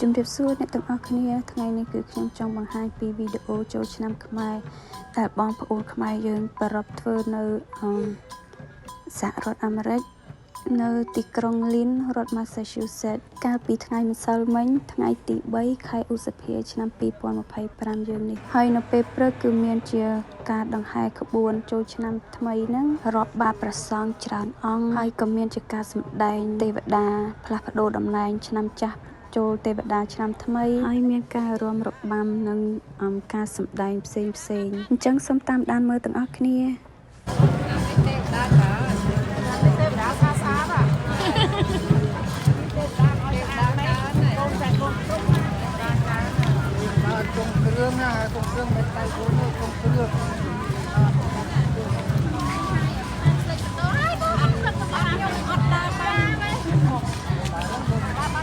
ជំរាបសួរអ្នកទាំងអស់គ្នាថ្ងៃនេះគឺខ្ញុំចង់បង្ហាញពីវីដេអូចូលឆ្នាំខ្មែរដែលបងប្អូនខ្មែរយើងប្រពធ្វើនៅសហរដ្ឋអាមេរិកនៅទីក្រុង Lynn រដ្ឋ Massachusetts កាលពីថ្ងៃម្សិលមិញថ្ងៃទី3ខែឧសភាឆ្នាំ2025យើងនេះហើយនៅពេលព្រឹកគឺមានជាការដង្ហែក្បួនចូលឆ្នាំថ្មីហ្នឹងរាប់បាតព្រះសង្ឃច្រើនអង្គហើយក៏មានជាការសម្ដែងទេវតាផ្លាស់ប្ដូរតំណែងឆ្នាំចាស់ចូលទេវតាឆ្នាំថ្មីហើយមានការរាំរបាំនិងការសម្ដែងផ្សេងអញ្ចឹងសូមតាមដានមើលទាំងអស់គ្នាគ្រឿងណាគ្រឿងមិនតែគ្រឿងគ្រឿងគ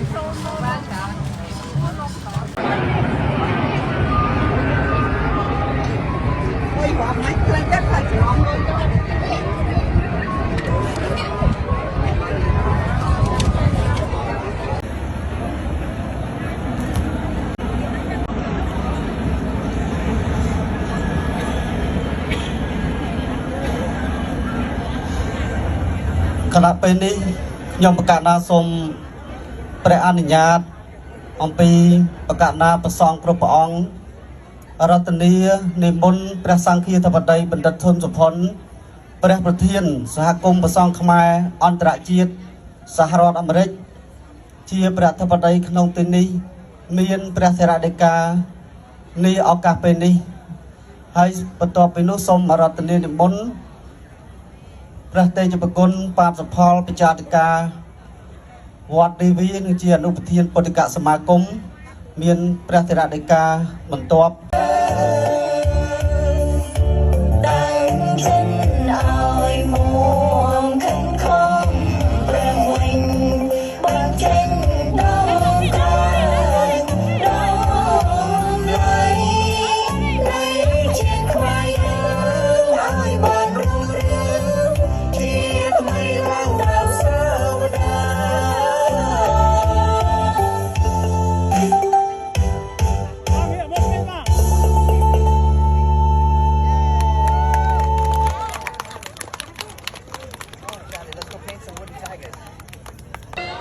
ណៈពេលនេះខ្ញុំប្រកាសថាសូមព្រះអនុញ្ញាតអំពីប្រកាសណាប្រសងគ្រប់ព្រះអង្គរតនីនិមន្តព្រះសង្ឃាធិបតីបណ្ឌិតធុនសុផុនព្រះប្រធានសហគមន៍ប្រសងខ្មែរអន្តរជាតិសហរដ្ឋអាមេរិកជាព្រះអធិបតីក្នុងទីនេះមានព្រះសេរីដីកានៃឱកាសពេលនេះហើយបន្ទាប់ពីនោះសូមរតនីនិមន្តព្រះតេជប្រគុណបាបសផលបច្ចាតិកាវត្តទេវីនិងជាអនុប្រធានពុទ្ធិកសមាគមមានព្រះធរដីកាបន្ទាប់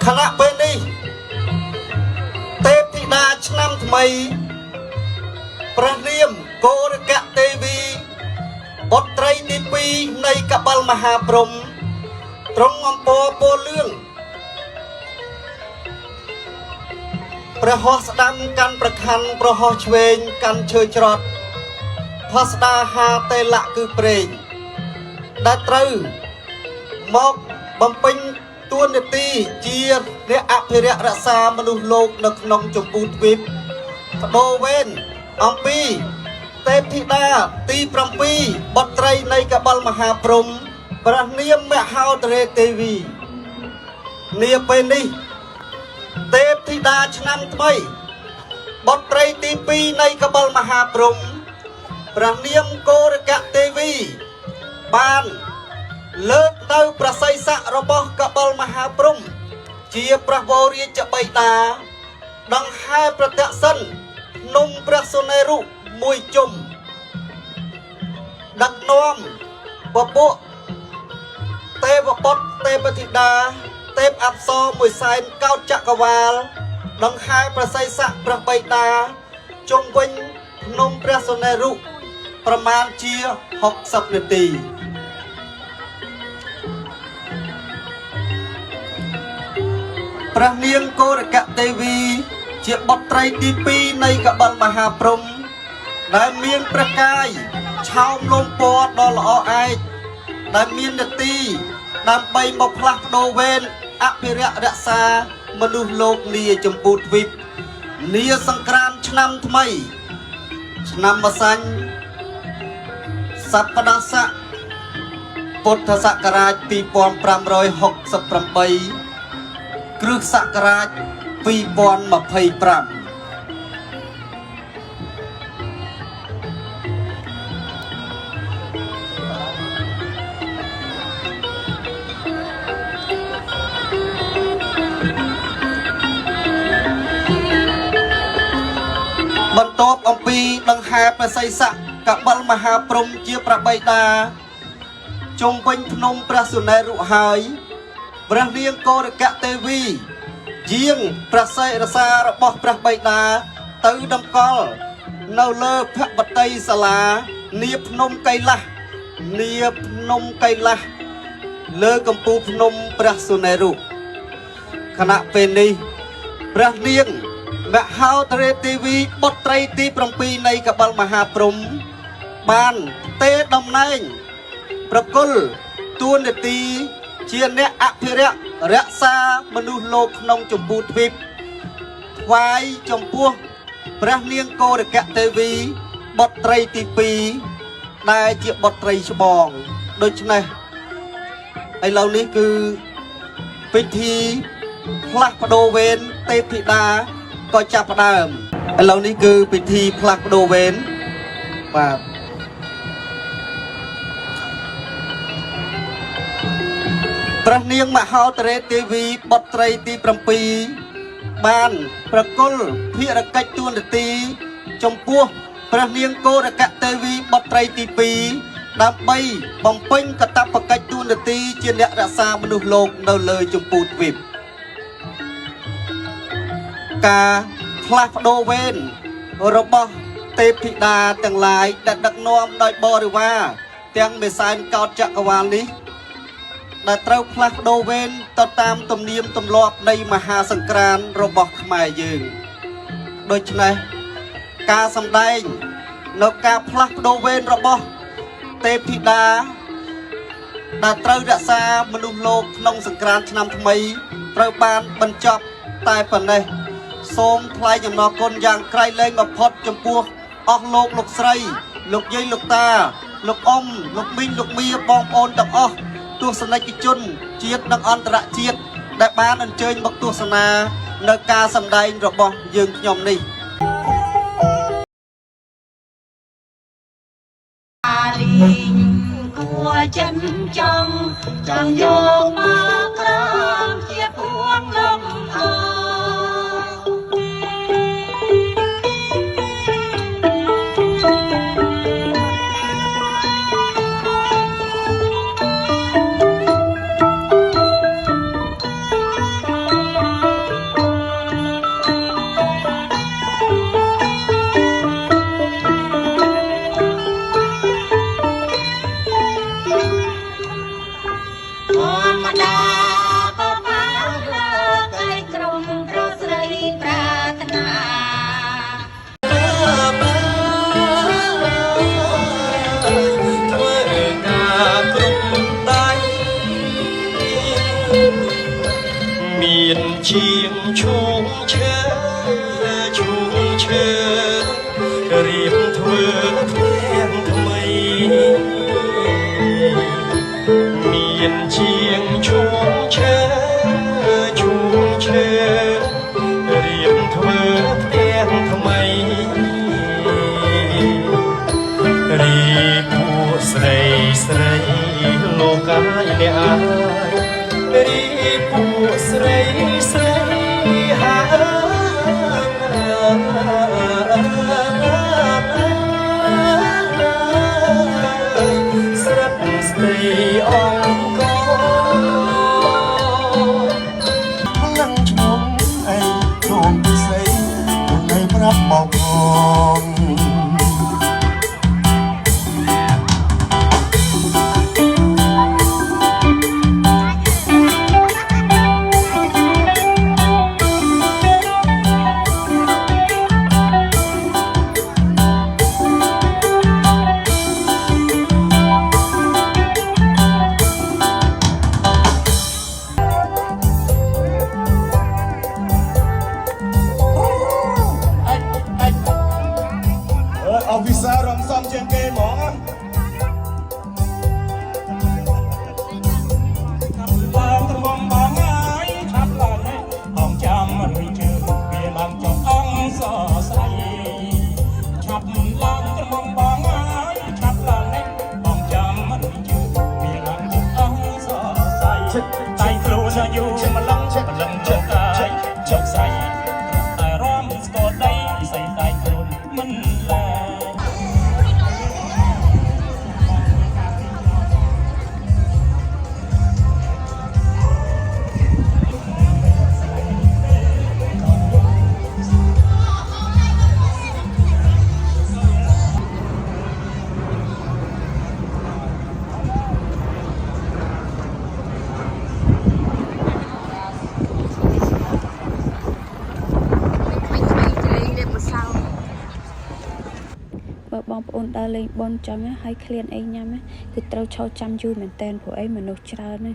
ខណៈពេលនេះទេពធីតាឆ្នាំថ្មីព្រះនាមកោរកៈទេវីបុត្រីទី2នៃកបិលមហាព្រហ្មទ្រង់អំពរពោលឿងព្រះហស្តស្ដាំកាន់ប្រខ័ណ្ឌប្រហោះឆ្វេងកាន់ឈើច្រត់ផស្តាហាតេលៈគឺព្រេងដែលត្រូវមកបំពេញតួនាទីជាអ្នកអភិរក្សរក្សាមនុស្សលោកនៅក្នុងចម្ពោះទ្វីបបដូរវេនអំពីទេពធីតាទី7បុត្រីនៃកបិលមហាព្រហ្មព្រះនាមមហោទរេទេវីនាពេលនេះទេពធីតាឆ្នាំថ្មីបុត្រីទី2នៃកបិលមហាព្រហ្មព្រះនាមកោរកៈទេវីបានលើកទៅប្រស័យស័ក្តិរបស់កបិលមហាព្រហ្មជាព្រះវររាជបិតាដង្ហែប្រទក្សិណនំព្រះសុនេរុមួយជុំដឹកនាំពពួកទេវបុត្រទេពធីតាទេពអប្សរមួយសែនកោដចក្រវាលដង្ហែប្រស័យស័ក្តិព្រះបិតាជុំវិញនំព្រះសុនេរុប្រមាណជា60នាទីព្រះនាងកោរកៈទេវីជាបុត្រីទី2នៃកបិលមហាព្រហ្មដែលមានព្រះកាយឆោមលំពណ៌ដ៏ល្អឯកដែលមាននទីដើម្បីមកផ្លាស់ប្ដូរវេនអភិរក្សរក្សាមនុស្សលោកនាចម្ពោះទ្វីបនាសង្ក្រាន្តឆ្នាំថ្មីឆ្នាំម្សាញ់សប្តាស័កពុទ្ធសករាជ2568គ្រិស្តសករាជ2025 បន្ទាប់អំពីដង្ហែព្រះសីស័កកបិលមហាព្រំជាប្របីតាជុំវិញភ្នំព្រះសុណេរុហើយព្រះនាងកោរកៈទេវីយាងព្រះសិរសារបស់ព្រះបិតាទៅតម្កល់នៅលើភបតីសាលានាភ្នំកៃឡាស់លើកំពូលភ្នំព្រះសុណេរុខណៈពេលនេះព្រះនាងមហោទរេទេវីបុត្រីទី7នៃកបិលមហាព្រំបានទេតំណែងប្រគល់ទួនាទីជាអ្នកអភិរក្សរក្សាមនុស្សលោកក្នុងចម្ពោះទ្វីបថ្វាយចំពោះព្រះនាងកោរកៈទេវីបុត្រីទី2ដែលជាបុត្រីច្បងដូច្នេះឥឡូវនេះគឺពិធីផ្លាស់ប្ដូរវេនទេពធីតាក៏ចាប់ផ្ដើមឥឡូវនេះគឺពិធីផ្លាស់ប្ដូរវេនបាទព្រះនាងមហោទរេទេវីបុត្រីទី7បានប្រគល់ភារកិច្ចទួនាទីចំពោះព្រះនាងកោរកៈទេវីបុត្រីទី2ដើម្បីបំពេញកាតព្វកិច្ចទួនាទីជាអ្នករក្សាមនុស្សលោកនៅលើចម្ពោះទ្វីបការផ្លាស់ប្ដូរវេនរបស់ទេពធីតាទាំងឡាយដែលដឹកនាំដោយបរិវារទាំងមេសានកោតចក្រវាលនេះដែលត្រូវផ្លាស់ប្ដូរវេនទៅតាមទំនៀមទម្លាប់នៃមហាសង្ក្រាន្តរបស់ខ្មែរយើងដូច្នេះការសម្ដែងនៅការផ្លាស់ប្ដូរវេនរបស់ទេពធីតាដែលត្រូវរក្សាមនុស្សលោកក្នុងសង្ក្រាន្តឆ្នាំថ្មីត្រូវបានបញ្ចប់តែប៉ុណ្ណេះសូមថ្លែងអំណរគុណយ៉ាងក្រៃលែងបំផុតចំពោះអស់លោកស្រីលោកយាយលោកតាលោកអ៊ំលោកមីងលោកមៀបងប្អូនទាំងអស់ទស្សនិកជនជាតិនិងអន្តរជាតិដែលបានអញ្ជើញមកទស្សនានៅការសម្ដែងរបស់យើងខ្ញុំនេះគួរចិនចំយកមកក្រោមជាពួងលំអមានជាងឈូងឈើរៀបធ្វើផ្ទាំងថ្មីមានជាងឈូងឈើរៀបធ្វើផ្ទាំងថ្មីរីពួកស្រីលោកកាយអ្នករីពួកស្រីហាស្រិតស្ទីអង្គនឹងឈ្មោះអីក្នុងពិសីនៅប្រាប់មកផង នដើរលេងបនចឹងហើយឃ្លានអីញ៉ាំគឺត្រូវឈរចាំយូរមែនតែនព្រោះអីមនុស្សច្រើនណា